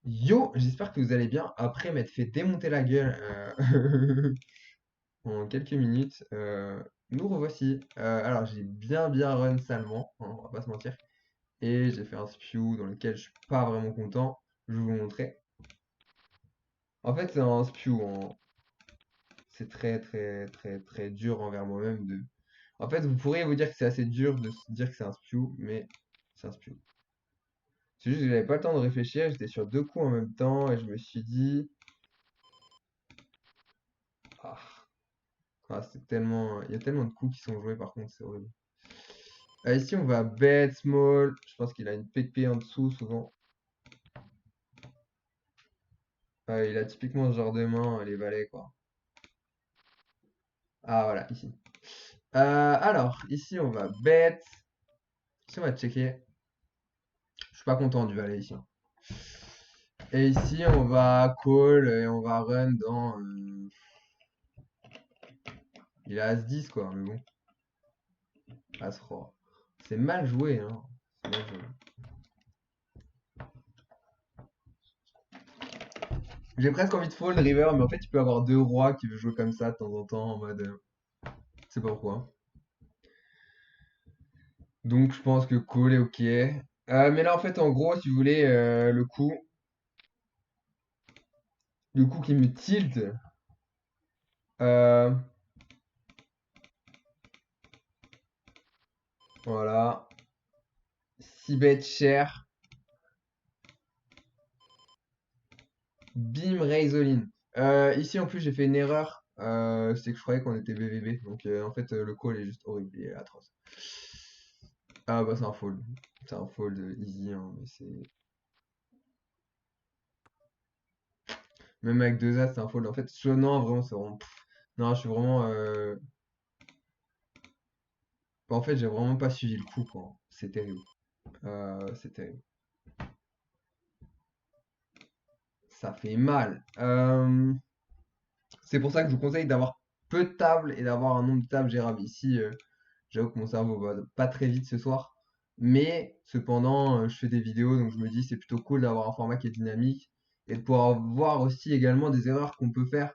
Yo, j'espère que vous allez bien. Après m'être fait démonter la gueule en quelques minutes, nous revoici. Alors j'ai bien run salement, hein, on va pas se mentir. Et j'ai fait un spew dans lequel je suis pas vraiment content. Je vais vous montrer. En fait c'est un spew, c'est très dur envers moi-même de. En fait vous pourriez vous dire que c'est assez dur de se dire que c'est un spew, mais c'est un spew. C'est juste que j'avais pas le temps de réfléchir, j'étais sur deux coups en même temps et je me suis dit. Ah, Ah, c'est tellement. Il y a tellement de coups qui sont joués par contre, c'est horrible. Ici, on va bet small. Je pense qu'il a une PP en dessous souvent. Il a typiquement ce genre de main, les valets quoi. Ah voilà, ici. Alors, ici, on va bet. Ici, on va checker. Je suis pas content du valet ici, hein. Et ici, on va call et on va run dans. Il a As-10 quoi, mais bon. As-Roi. C'est mal joué, hein. C'est mal joué. J'ai presque envie de fold river, mais en fait, il peut avoir deux rois qui veulent jouer comme ça de temps en temps en mode. Je sais pas pourquoi. Donc je pense que call est ok. Mais là en fait en gros si vous voulez le coup qui me tilt, euh, voilà, 6 bêtes cher, bim raise all in. Ici en plus j'ai fait une erreur, c'est que je croyais qu'on était BVB, donc en fait le call est juste horrible, il est atroce. Ah bah c'est un fold easy hein, mais c'est même avec deux as c'est un fold. En fait non vraiment c'est vraiment non je suis vraiment en fait j'ai vraiment pas suivi le coup quoi, c'est terrible. C'est terrible. Ça fait mal. C'est pour ça que je vous conseille d'avoir peu de tables et d'avoir un nombre de tables gérable. Ici, j'avoue que mon cerveau va pas très vite ce soir. Mais cependant, je fais des vidéos, donc je me dis c'est plutôt cool d'avoir un format qui est dynamique et de pouvoir voir aussi également des erreurs qu'on peut faire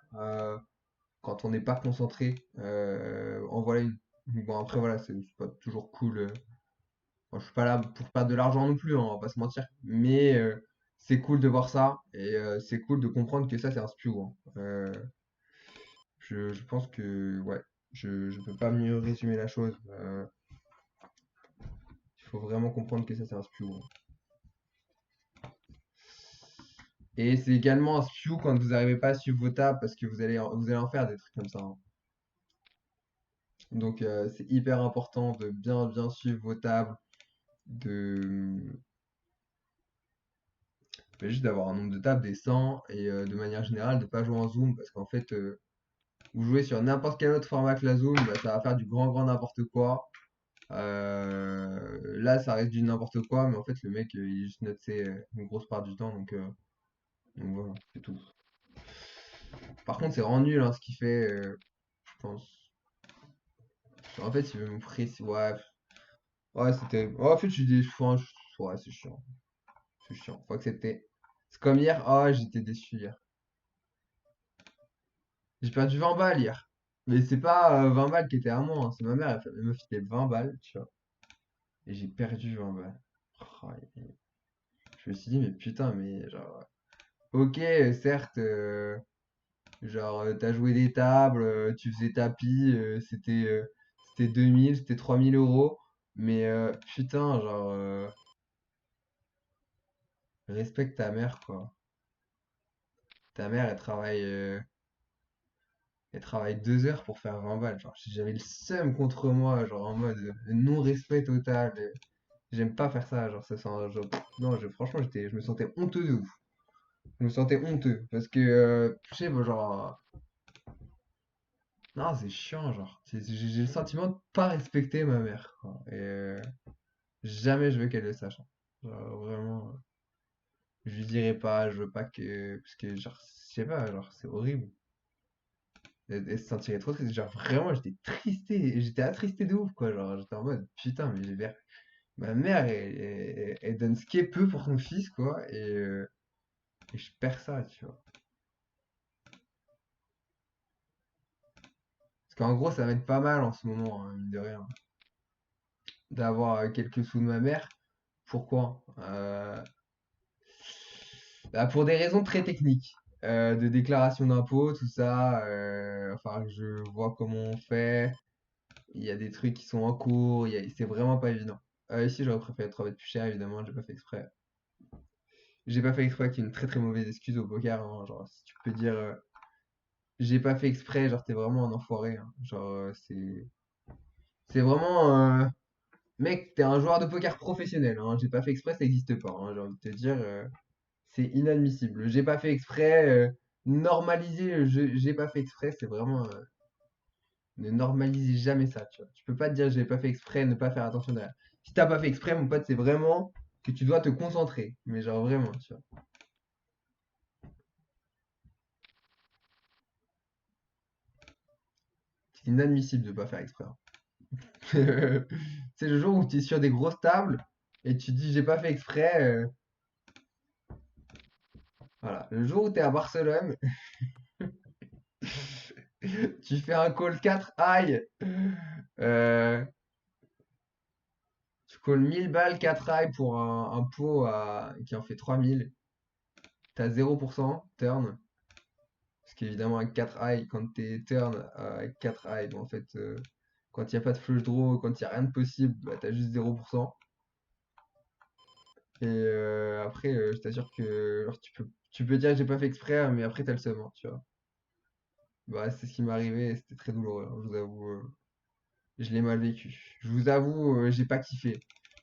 quand on n'est pas concentré. En voilà une. Bon après voilà, c'est pas toujours cool. Bon, je suis pas là pour perdre de l'argent non plus, hein, on va pas se mentir. Mais c'est cool de voir ça et c'est cool de comprendre que ça c'est un spew, hein. Je pense que ouais, je peux pas mieux résumer la chose. Il faut vraiment comprendre que ça c'est un spew, hein. Et c'est également un spew quand vous n'arrivez pas à suivre vos tables parce que vous allez en faire des trucs comme ça, hein. Donc c'est hyper important de bien suivre vos tables, de juste d'avoir un nombre de tables décent et de manière générale de pas jouer en zoom parce qu'en fait vous jouez sur n'importe quel autre format que la zoom, bah, ça va faire du grand n'importe quoi. Là, ça reste du n'importe quoi, mais en fait, le mec, il est juste noté une grosse part du temps, donc voilà, c'est tout. Par contre, c'est vraiment nul hein, ce qu'il fait, je pense. En fait, il veut me presser. Ouais, ouais, c'était. Ouais, en fait, je suis des. Enfin, ouais, c'est chiant. C'est chiant. Faut accepter. C'est comme hier. Ah, j'étais déçu hier. J'ai perdu 20 balles hier. Mais c'est pas 20 balles qui étaient à moi, hein. C'est ma mère, elle m'a filé 20 balles, tu vois. Et j'ai perdu 20 balles. Oh, je me suis dit, mais putain, mais genre. Ok, certes, genre t'as joué des tables, tu faisais tapis, c'était 2000, c'était 3000 euros. Mais putain, genre, respecte ta mère, quoi. Ta mère, elle travaille 2 heures pour faire 20 balles. Genre, j'avais le seum contre moi, genre en mode non-respect total. J'aime pas faire ça, genre, ça sent, genre, non, franchement, je me sentais honteux de ouf. Je me sentais honteux parce que, je sais pas, genre, non, c'est chiant, genre. J'ai le sentiment de pas respecter ma mère, quoi. Et jamais je veux qu'elle le sache, hein. Genre, vraiment, je lui dirai pas, je veux pas que. Parce que, genre, je sais pas, genre, c'est horrible. Elle se sentirait trop triste. Genre, vraiment, j'étais tristé, j'étais attristé de ouf, quoi. Genre, j'étais en mode, putain, mais ma mère, elle donne ce qu'elle peut pour son fils, quoi. Et Et je perds ça, tu vois. Parce qu'en gros, ça m'aide pas mal en ce moment, hein, mine de rien, d'avoir quelques sous de ma mère. Pourquoi? Bah, pour des raisons très techniques, de déclaration d'impôts, tout ça. Enfin, je vois comment on fait. Il y a des trucs qui sont en cours. C'est vraiment pas évident. Ici, j'aurais préféré 3 mètres plus cher, évidemment. J'ai pas fait exprès. J'ai pas fait exprès, qui est une très très mauvaise excuse au poker, hein. Genre, si tu peux dire j'ai pas fait exprès, genre, t'es vraiment un enfoiré, hein. Genre, c'est vraiment. Mec, t'es un joueur de poker professionnel, hein. J'ai pas fait exprès, ça existe pas, hein. J'ai envie de te dire. C'est inadmissible. J'ai pas fait exprès. Normaliser j'ai pas fait exprès, c'est vraiment. Ne normalisez jamais ça, tu vois. Tu peux pas te dire j'ai pas fait exprès, ne pas faire attention derrière. Si t'as pas fait exprès, mon pote, c'est vraiment que tu dois te concentrer. Mais genre vraiment, tu vois. C'est inadmissible de pas faire exprès, hein. C'est le jour où tu es sur des grosses tables et tu dis j'ai pas fait exprès. Voilà. Le jour où tu es à Barcelone, tu fais un call 4 high. euh, Tu calls 1000 balles 4 high pour un pot qui en fait 3000. T'as 0% turn. Parce qu'évidemment, avec 4 high, quand t'es turn avec 4 high, bon, en fait, quand il n'y a pas de flush draw, quand il n'y a rien de possible, bah, t'as juste 0%. Et après, je t'assure que genre, tu peux dire que j'ai pas fait exprès, hein, mais après, t'as le seum, hein, tu vois. Bah, c'est ce qui m'est arrivé et c'était très douloureux, hein, je vous avoue. Je l'ai mal vécu. Je vous avoue, j'ai pas kiffé.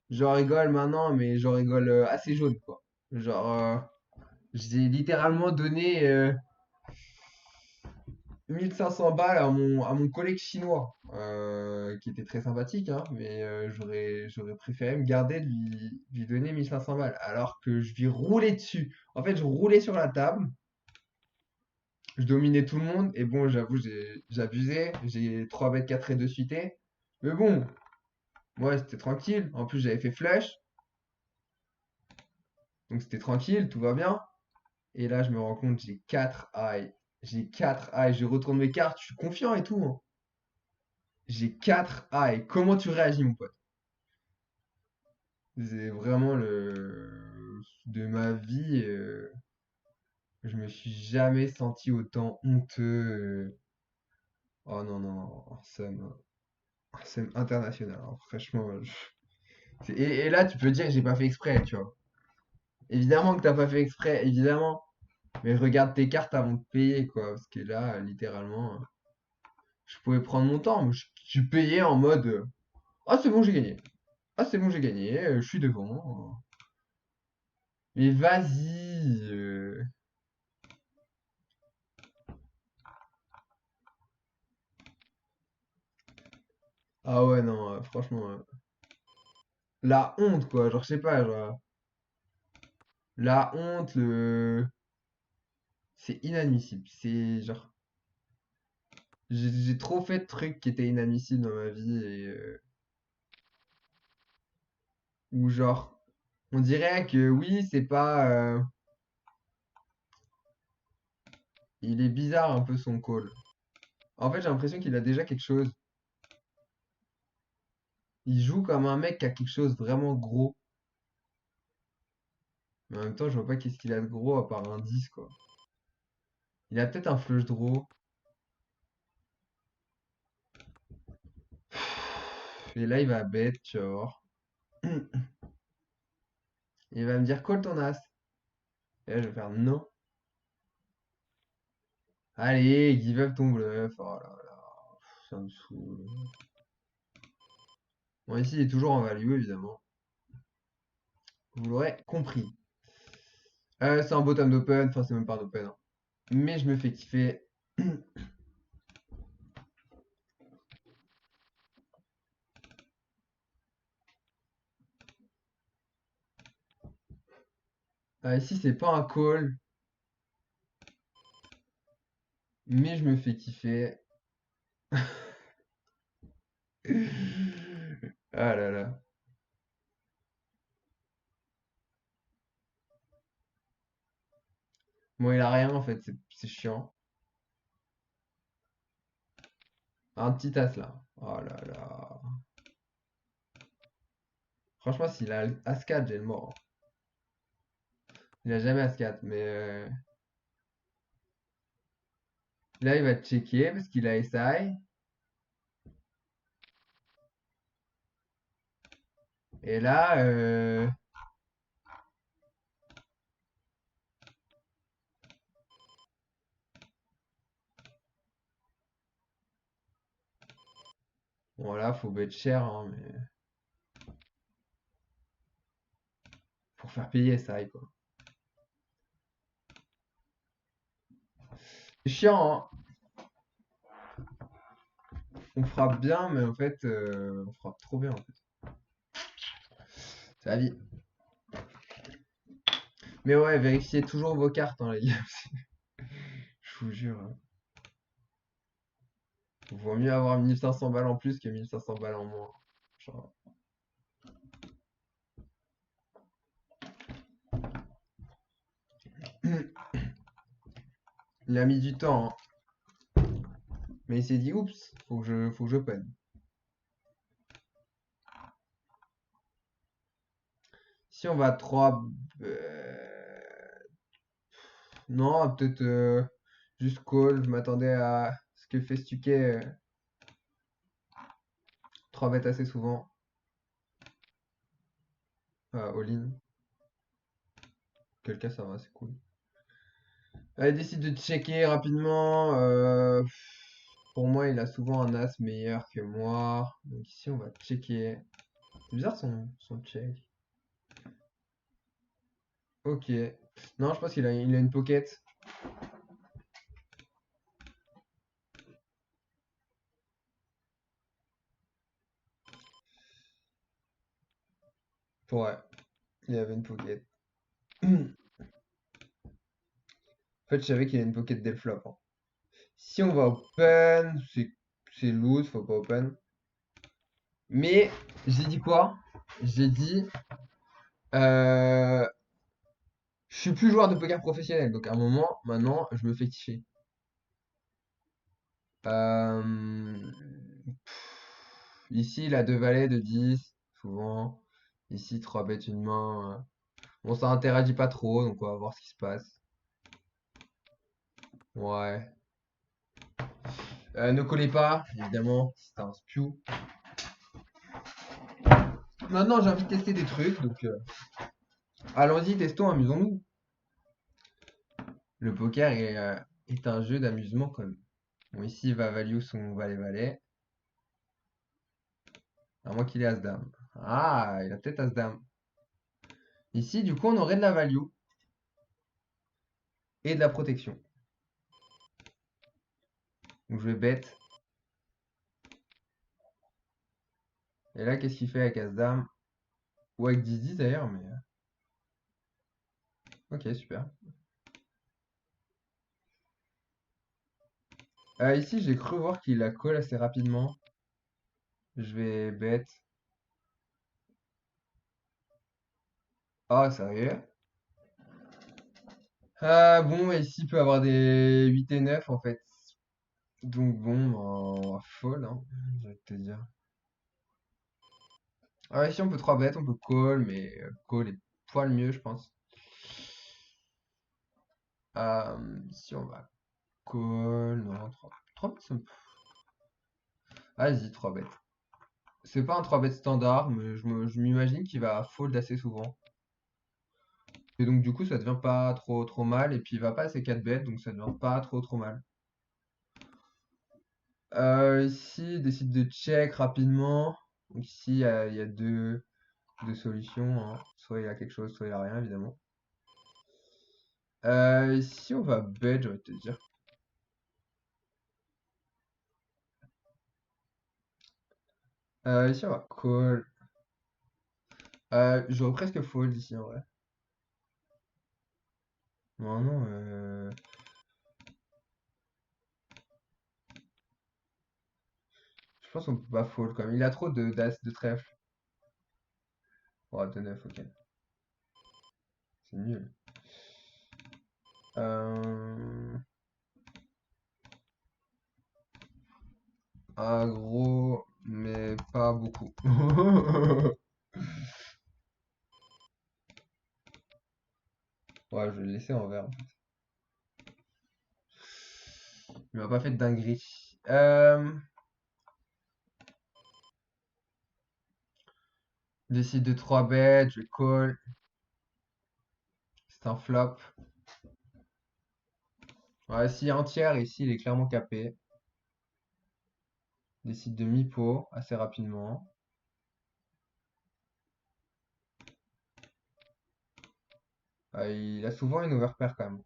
J'en rigole maintenant, mais j'en rigole assez jaune, quoi. Genre, j'ai littéralement donné 1500 balles à mon collègue chinois, qui était très sympathique, hein, mais j'aurais préféré me garder de lui donner 1500 balles, alors que je lui roulais dessus. En fait, je roulais sur la table, je dominais tout le monde, et bon, j'avoue, j'abusais, j'ai 3 bêtes 4 et 2 suités. Mais bon, ouais, c'était tranquille. En plus, j'avais fait flush, donc c'était tranquille, tout va bien. Et là, je me rends compte, j'ai 4 high. J'ai 4 high, je retourne mes cartes, je suis confiant et tout, hein. J'ai 4 high. Comment tu réagis, mon pote? C'est vraiment de ma vie, je me suis jamais senti autant honteux. Oh non, non, non, un seum international, hein. Franchement, et là, tu peux dire que j'ai pas fait exprès, tu vois. Évidemment que t'as pas fait exprès, évidemment. Mais regarde tes cartes avant de payer, quoi. Parce que là, littéralement, je pouvais prendre mon temps. Mais je payais en mode ah, c'est bon, j'ai gagné. Ah, c'est bon, j'ai gagné. Je suis devant. Mais vas-y. Ah ouais, non, franchement. La honte, quoi. Genre, je sais pas, genre. La honte, c'est inadmissible. C'est genre. J'ai trop fait de trucs qui étaient inadmissibles dans ma vie et. Ou genre. On dirait que oui, c'est pas. Il est bizarre un peu son call. En fait, j'ai l'impression qu'il a déjà quelque chose. Il joue comme un mec qui a quelque chose vraiment gros. Mais en même temps, je vois pas qu'est-ce qu'il a de gros à part un 10, quoi. Il a peut-être un flush draw. Et là, il va bet, tu vas voir. Il va me dire call ton as. Et là, je vais faire non. Allez, give up ton bluff. Oh là là, ça me saoule. Bon, ici, il est toujours en value, évidemment. Vous l'aurez compris. C'est un bottom d'open, enfin, c'est même pas un open, hein. Mais je me fais kiffer. Ici, c'est pas un call, mais je me fais kiffer. Ah là là. Bon, il a rien en fait, c'est chiant. Un petit as là. Oh là là. Franchement, s'il a As-4, j'ai le mort. Il a jamais As-4, mais là, il va checker parce qu'il a SI. Et là, bon, là, faut bet cher, hein, mais pour faire payer SI, quoi. C'est chiant, hein. On frappe bien, mais en fait, on frappe trop bien, en fait. C'est la vie. Mais ouais, vérifiez toujours vos cartes, hein, les gars. Je vous jure, hein. Vaut mieux avoir 1500 balles en plus que 1500 balles en moins. Genre, il a mis du temps, hein. Mais il s'est dit, oups, faut que je peine. Si on va à 3... non, peut-être juste call. Je m'attendais à ce que fait Stuquet 3 bêtes assez souvent. All-in. Quel cas ça va, c'est cool. Il décide de checker rapidement. Pour moi, il a souvent un as meilleur que moi. Donc ici, on va checker. C'est bizarre son check. Ok. Non, je pense il a une pocket. Ouais, il avait une pocket. En fait, je savais qu'il y a une pocket dès le flop, hein. Si on va open, c'est loose, faut pas open. Mais j'ai dit quoi? J'ai dit euh, je suis plus joueur de poker professionnel, donc à un moment, maintenant, je me fais kiffer. Euh, Ici, il a deux valets de 10 souvent. Ici, 3 bêtes, une main. Bon, ça interagit pas trop, donc on va voir ce qui se passe. Ouais. Ne collez pas, évidemment, c'est un spew. Maintenant, j'ai envie de tester des trucs, donc allons-y, testons, amusons-nous. Le poker est un jeu d'amusement quand même. Bon, ici, il va value son valet-valet. À moins qu'il ait As-Dame. Ah, il a peut-être As-Dame. Ici, du coup, on aurait de la value et de la protection. Donc, je vais bet. Et là, qu'est-ce qu'il fait avec As-Dame? Ou avec 10-10 d'ailleurs, mais... Ok, super. Ici, j'ai cru voir qu'il a call assez rapidement. Je vais bet. Ah, sérieux? Bon, ici, il peut avoir des 8 et 9 en fait. Donc bon, on va fold, hein, je vais te dire. Ici, on peut 3 bet, on peut call, mais call est poil mieux, je pense. Ici, on va call. Non, 3 bêtes, vas-y, 3 bêtes. C'est pas un 3 bêtes standard, mais je m'imagine qu'il va fold assez souvent. Et donc, du coup, ça devient pas trop mal. Et puis, il va pas assez 4 bêtes, donc ça devient pas trop mal. Ici, il décide de check rapidement. Donc, ici, il y a deux solutions, hein. Soit il a quelque chose, soit il a rien, évidemment. Ici, on va bet, je vais te dire. Ici, on va call. J'aurais presque fold ici, en vrai. Non, non, je pense qu'on peut pas fold quand même. Il a trop d'as de trèfle. Oh, de 9, ok. C'est nul. Euh... Agro, mais pas beaucoup. Ouais, je vais le laisser en vert. Il m'a pas fait de dinguerie. Décide de 3 bêtes, je call. C'est un flop. Ouais, si entière, ici, il est clairement capé. Décide de mi-pot assez rapidement. Il a souvent une overpair quand même.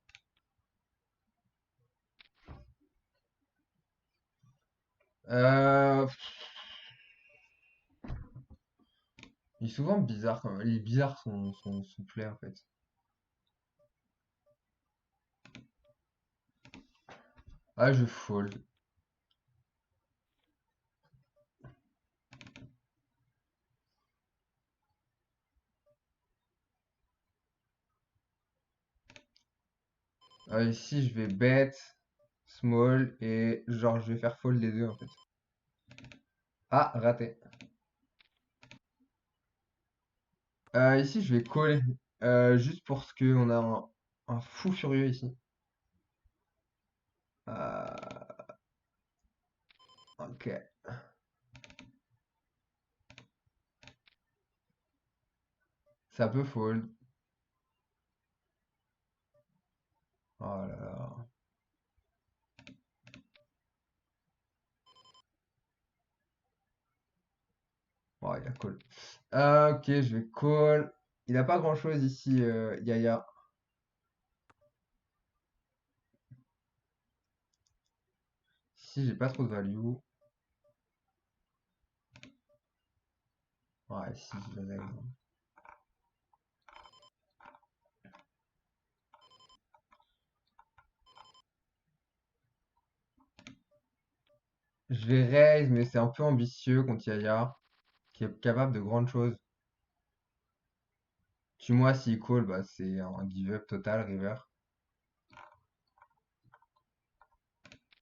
Euh, il est souvent bizarre quand même. Il est bizarre son play en fait. Ah, je fold. Ici, je vais bet, small et genre je vais faire fold les deux en fait. Ah, raté. Ici, je vais call juste parce que on a un fou furieux ici. Euh, ok. Ça peut fold. Oh là là. Oh, il a call. Ok, je vais call. Il a pas grand-chose ici, Yaya. Si j'ai pas trop de value. Ouais, si, je l'avais. Je vais raise, mais c'est un peu ambitieux contre Yaya, qui est capable de grandes choses. Tue-moi s'il call, bah c'est un give-up total, river.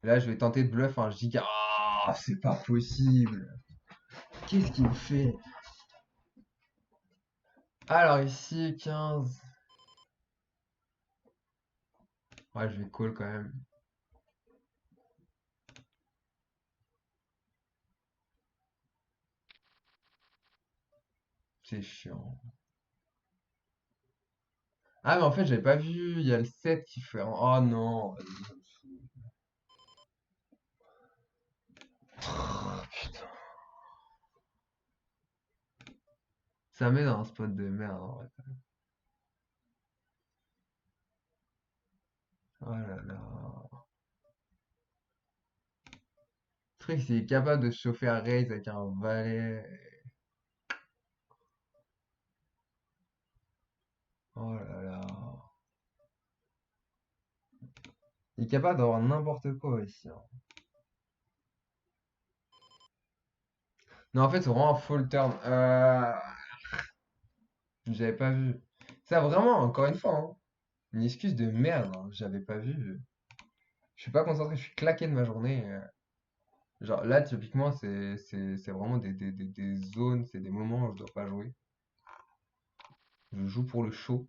Là, je vais tenter de bluff un giga. Ah, c'est pas possible. Qu'est-ce qu'il me fait? Alors ici, 15. Ouais, je vais call quand même. C'est chiant. Ah, mais en fait, j'avais pas vu. Il y a le 7 qui fait. Oh non. Oh, putain. Ça met dans un spot de merde en vrai. Oh là là. Le truc, c'est qu'il est capable de se chauffer à raise avec un valet. Oh là là. Il est capable d'avoir n'importe quoi ici, hein. Non, en fait, c'est vraiment un full turn. J'avais pas vu. Ça, vraiment, encore une fois, hein, une excuse de merde, hein. J'avais pas vu. Je suis pas concentré, je suis claqué de ma journée. Genre là, typiquement, c'est vraiment des zones, c'est des moments où je dois pas jouer. Je joue pour le show.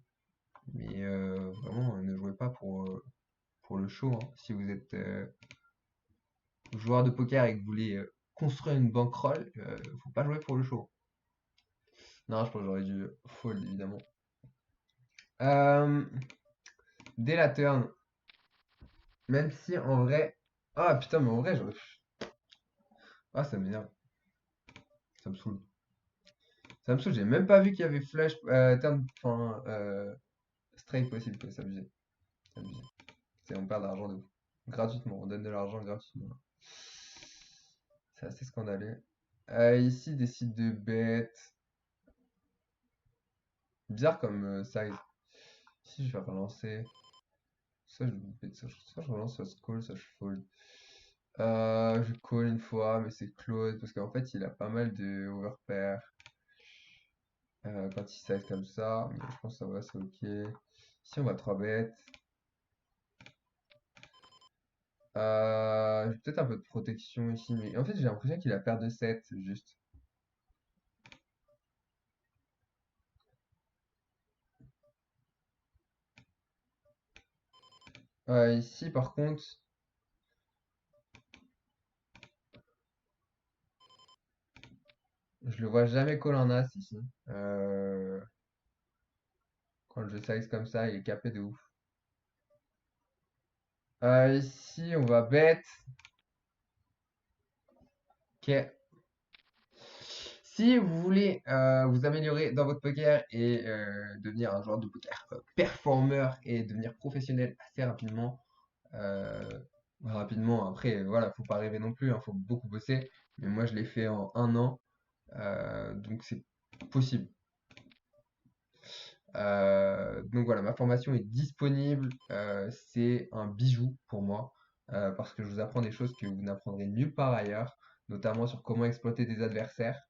Mais vraiment, ne jouez pas pour le show, hein. Si vous êtes joueur de poker et que vous voulez construire une bankroll, faut pas jouer pour le show. Non, je pense que j'aurais dû fold, évidemment. Euh, Dès la turn, même si en vrai. Ah putain, mais en vrai, j'aurais. Ah, ça m'énerve. Ça me saoule. Ça me saoule, j'ai même pas vu qu'il y avait flash. Turn. Enfin, straight possible, quoi. C'est abusé. C'est abusé. On perd de l'argent de ouf. Gratuitement, on donne de l'argent gratuitement. C'est assez scandaleux. Ici, décide de bet. Bizarre comme size. Si je vais relancer. Soit je, soit je relance, soit je call, soit je fold. Je call une fois, mais c'est close parce qu'en fait il a pas mal de overpair quand il size comme ça. Mais je pense que ça va, c'est ok. Ici on va 3 bêtes. J'ai peut-être un peu de protection ici, mais en fait j'ai l'impression qu'il a paire de 7 juste. Ici par contre, je le vois jamais call en as ici. Euh, Quand je size comme ça, il est capé de ouf. Ici on va bet. Ok. Si vous voulez vous améliorer dans votre poker et devenir un joueur de poker performeur et devenir professionnel assez rapidement, euh, rapidement, après, voilà, faut pas rêver non plus, il faut beaucoup bosser. Mais moi, je l'ai fait en un an, donc c'est possible. Donc voilà, ma formation est disponible. C'est un bijou pour moi parce que je vous apprends des choses que vous n'apprendrez nulle part ailleurs, notamment sur comment exploiter des adversaires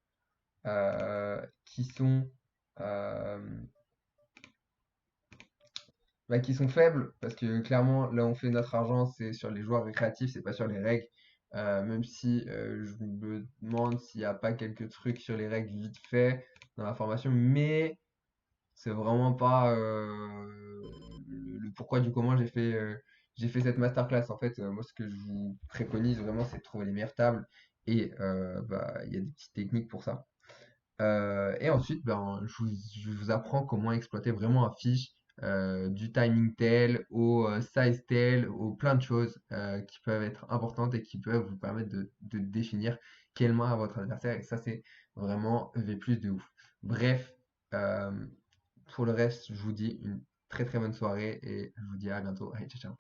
qui sont euh, qui sont faibles parce que clairement là on fait notre argent c'est sur les joueurs récréatifs, c'est pas sur les règles. Même si je me demande s'il n'y a pas quelques trucs sur les règles vite fait dans la formation, mais c'est vraiment pas le pourquoi du comment j'ai fait cette masterclass. En fait, moi ce que je vous préconise vraiment c'est de trouver les meilleures tables et bah, il y a des petites techniques pour ça. Et ensuite, ben, je vous apprends comment exploiter vraiment un fiche, du timing tail au size tail, au plein de choses qui peuvent être importantes et qui peuvent vous permettre de définir quelle main a votre adversaire. Et ça, c'est vraiment V plus de ouf. Bref, euh, pour le reste, je vous dis une très très bonne soirée et je vous dis à bientôt. Allez, ciao, ciao.